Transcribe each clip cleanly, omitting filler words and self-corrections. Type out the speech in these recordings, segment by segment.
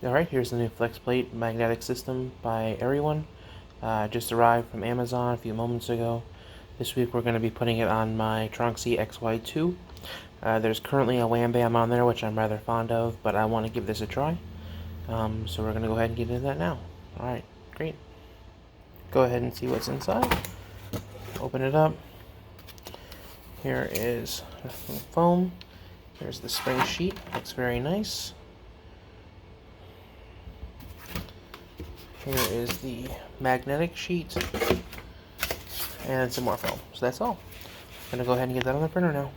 Alright, here's the new flex plate magnetic system by Eryone. Just arrived from Amazon a few moments ago. This week we're going to be putting it on my Tronxy XY2. There's currently a Wham Bam on there, which I'm rather fond of, but I want to give this a try. So we're going to go ahead and get into that now. Alright, great. Go ahead and see what's inside. Open it up. Here is the foam. Here's the spring sheet. Looks very nice. Here is the magnetic sheet and some more foam. So that's all. I'm gonna go ahead and get that on the printer now.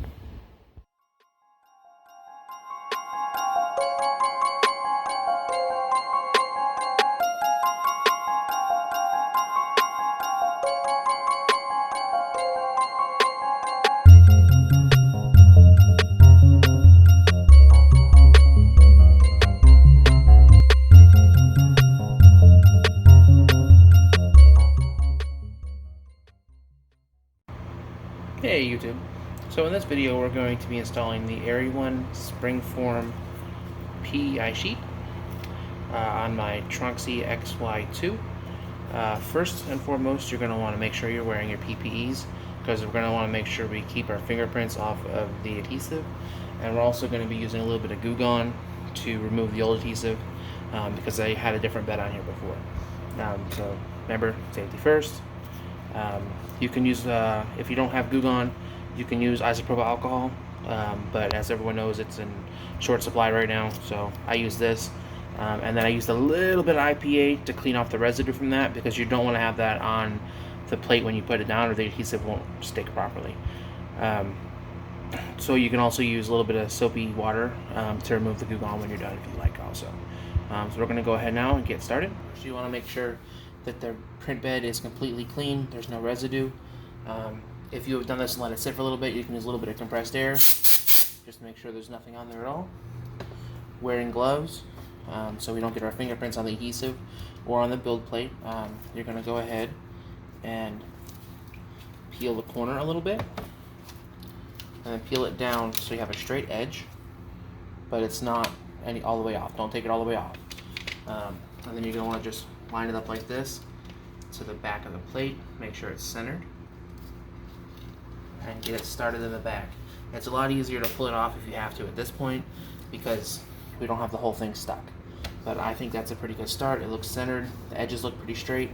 Hey YouTube. So in this video we're going to be installing the Eryone Springform PEI sheet on my Tronxy XY2. First and foremost, you're going to want to make sure you're wearing your PPEs, because we're going to want to make sure we keep our fingerprints off of the adhesive, and we're also going to be using a little bit of Goo Gone to remove the old adhesive, because I had a different bed on here before. So remember, safety first. You can use, if you don't have Goo Gone, you can use isopropyl alcohol, but as everyone knows, it's in short supply right now, so I use this. And then I used a little bit of IPA to clean off the residue from that, because you don't want to have that on the plate when you put it down, or the adhesive won't stick properly. So you can also use a little bit of soapy water to remove the Goo Gone when you're done, if you like also. So we're going to go ahead now and get started. So you want to make sure that the print bed is completely clean, there's no residue. If you have done this and let it sit for a little bit, you can use a little bit of compressed air just to make sure there's nothing on there at all. Wearing gloves, so we don't get our fingerprints on the adhesive or on the build plate. You're going to go ahead and peel the corner a little bit, and then peel it down so you have a straight edge, but it's not all the way off. Don't take it all the way off. And then you're going to want to just line it up like this to the back of the plate. Make sure it's centered, and get it started in the back. It's a lot easier to pull it off if you have to at this point, because we don't have the whole thing stuck. But I think that's a pretty good start. It looks centered. The edges look pretty straight.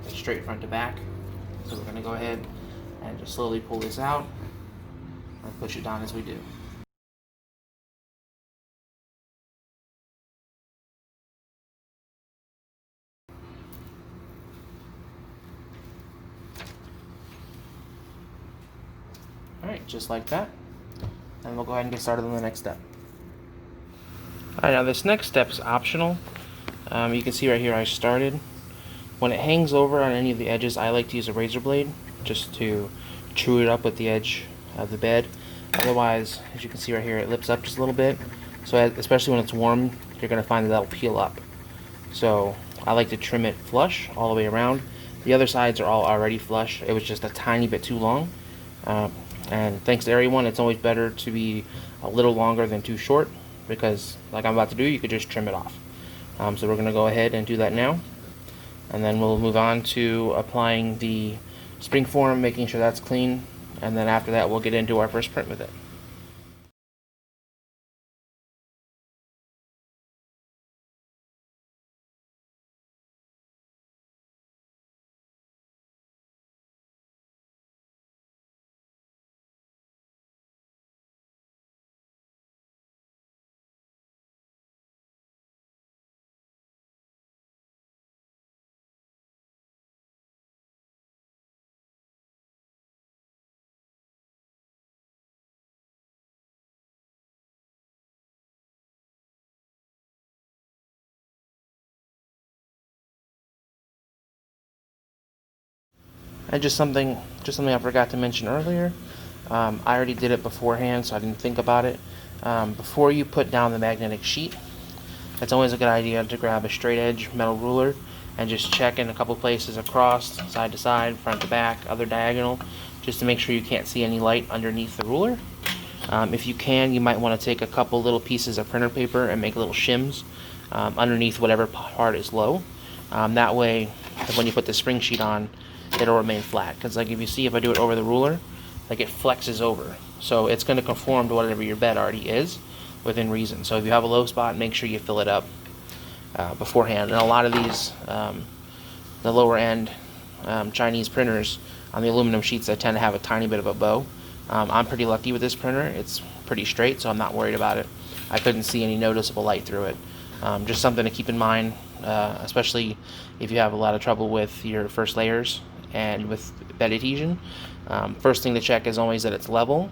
It's straight front to back. So we're going to go ahead and just slowly pull this out and push it down as we do. Alright, just like that. And we'll go ahead and get started on the next step. Alright, now this next step is optional. You can see right here I started. When it hangs over on any of the edges, I like to use a razor blade just to chew it up with the edge of the bed. Otherwise, as you can see right here, it lips up just a little bit. So especially when it's warm, you're going to find that that'll peel up. So I like to trim it flush all the way around. The other sides are all already flush. It was just a tiny bit too long. And thanks to Eryone, it's always better to be a little longer than too short, because like I'm about to do, you could just trim it off. So we're going to go ahead and do that now, and then we'll move on to applying the springform, making sure that's clean, and then after that we'll get into our first print with it. And just something I forgot to mention earlier. I already did it beforehand, so I didn't think about it. Before you put down the magnetic sheet, it's always a good idea to grab a straight edge metal ruler and just check in a couple places across, side to side, front to back, other diagonal, just to make sure you can't see any light underneath the ruler. If you can, you might want to take a couple little pieces of printer paper and make little shims underneath whatever part is low. That way, when you put the spring sheet on, it'll remain flat. Because like if you see, if I do it over the ruler, like it flexes over. So it's going to conform to whatever your bed already is within reason. So if you have a low spot, make sure you fill it up beforehand. And a lot of these, the lower end Chinese printers on the aluminum sheets, they tend to have a tiny bit of a bow. I'm pretty lucky with this printer. It's pretty straight, so I'm not worried about it. I couldn't see any noticeable light through it. Just something to keep in mind, especially if you have a lot of trouble with your first layers and with bed adhesion. First thing to check is always that it's level,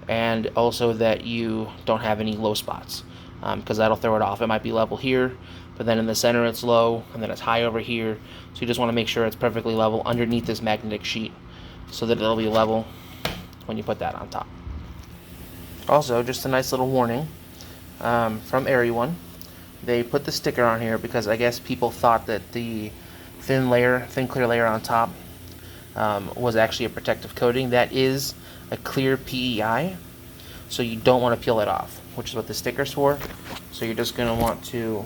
and also that you don't have any low spots, because that'll throw it off. It might be level here, but then in the center it's low, and then it's high over here. So you just want to make sure it's perfectly level underneath this magnetic sheet so that it'll be level when you put that on top. Also, just a nice little warning from Eryone. They put the sticker on here because I guess people thought that the thin clear layer on top was actually a protective coating. That is a clear PEI, so you don't want to peel it off, which is what the sticker's for. So you're just going to want to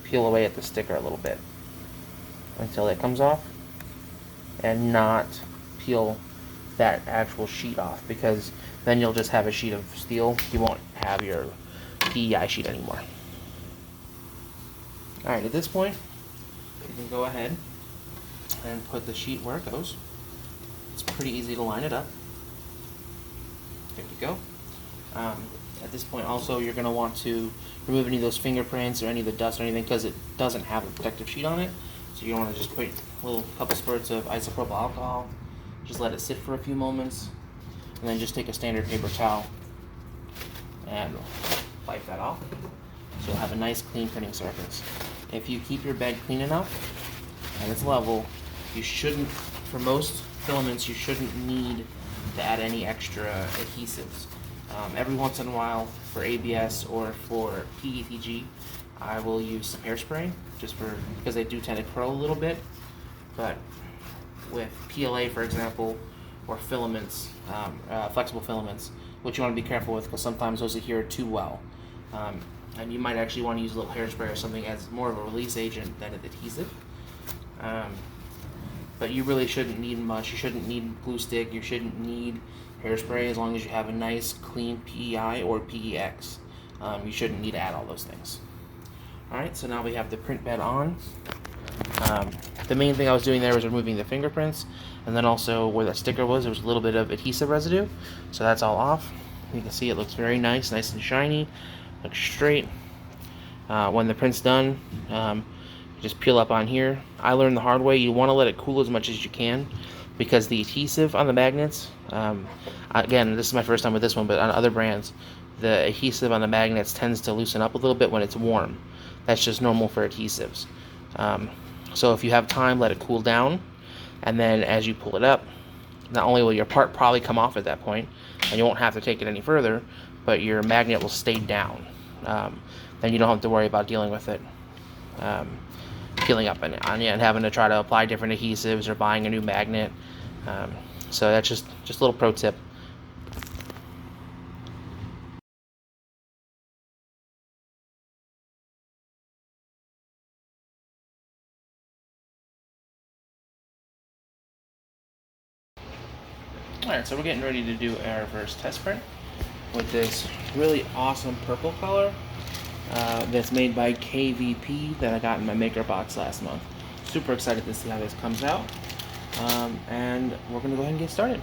peel away at the sticker a little bit until it comes off, and not peel that actual sheet off, because then you'll just have a sheet of steel. You won't have your PEI sheet anymore. Alright, at this point, you can go ahead and put the sheet where it goes. It's pretty easy to line it up. There you go. At this point also, you're going to want to remove any of those fingerprints or any of the dust or anything, because it doesn't have a protective sheet on it. So you want to just put a couple spurts of isopropyl alcohol, just let it sit for a few moments, and then just take a standard paper towel and wipe that off. So you'll have a nice clean printing surface. If you keep your bed clean enough and it's level, you shouldn't, for most filaments, you shouldn't need to add any extra adhesives. Every once in a while, for ABS or for PETG, I will use some hairspray, because they do tend to curl a little bit. But with PLA, for example, or filaments, flexible filaments, which you want to be careful with, because sometimes those adhere too well. And you might actually want to use a little hairspray or something as more of a release agent than an adhesive. But you really shouldn't need much. You shouldn't need glue stick. You shouldn't need hairspray, as long as you have a nice clean PEI or PEX. You shouldn't need to add all those things. Alright, so now we have the print bed on. The main thing I was doing there was removing the fingerprints, and then also where that sticker was, there was a little bit of adhesive residue, so that's all off. You can see it looks very nice and shiny, looks straight. When the print's done, you just peel up on here. I learned the hard way, you want to let it cool as much as you can, because the adhesive on the magnets, again, this is my first time with this one, but on other brands, the adhesive on the magnets tends to loosen up a little bit when it's warm. That's just normal for adhesives. So if you have time, let it cool down, and then as you pull it up, not only will your part probably come off at that point, and you won't have to take it any further, but your magnet will stay down. Then you don't have to worry about dealing with it peeling up on you and having to try to apply different adhesives or buying a new magnet. So that's just a little pro tip. Alright, so we're getting ready to do our first test print with this really awesome purple color that's made by KVP that I got in my maker box last month. Super excited to see how this comes out, and we're going to go ahead and get started.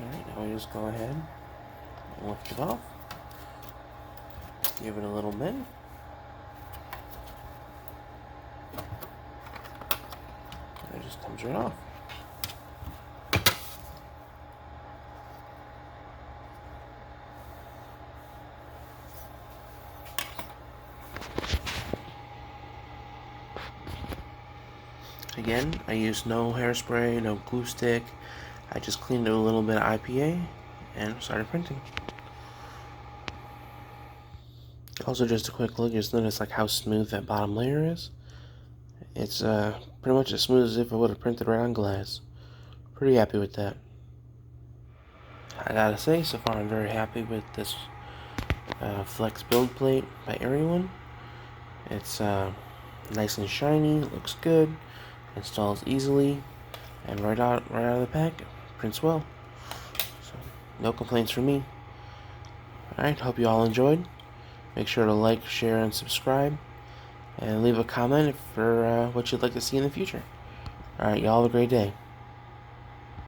Alright, now we just go ahead and lift it off. Give it a little bend. And it just comes right off. Again, I used no hairspray, no glue stick. I just cleaned it with a little bit of IPA and started printing. Also, just a quick look, just notice like how smooth that bottom layer is. It's pretty much as smooth as if I would have printed right on glass. Pretty happy with that. I gotta say, so far I'm very happy with this Flex build plate by Eryone. It's nice and shiny, looks good, installs easily, and right out of the pack, prints well. So no complaints from me. Alright, hope you all enjoyed. Make sure to like, share, and subscribe, and leave a comment for what you'd like to see in the future. Alright, y'all have a great day.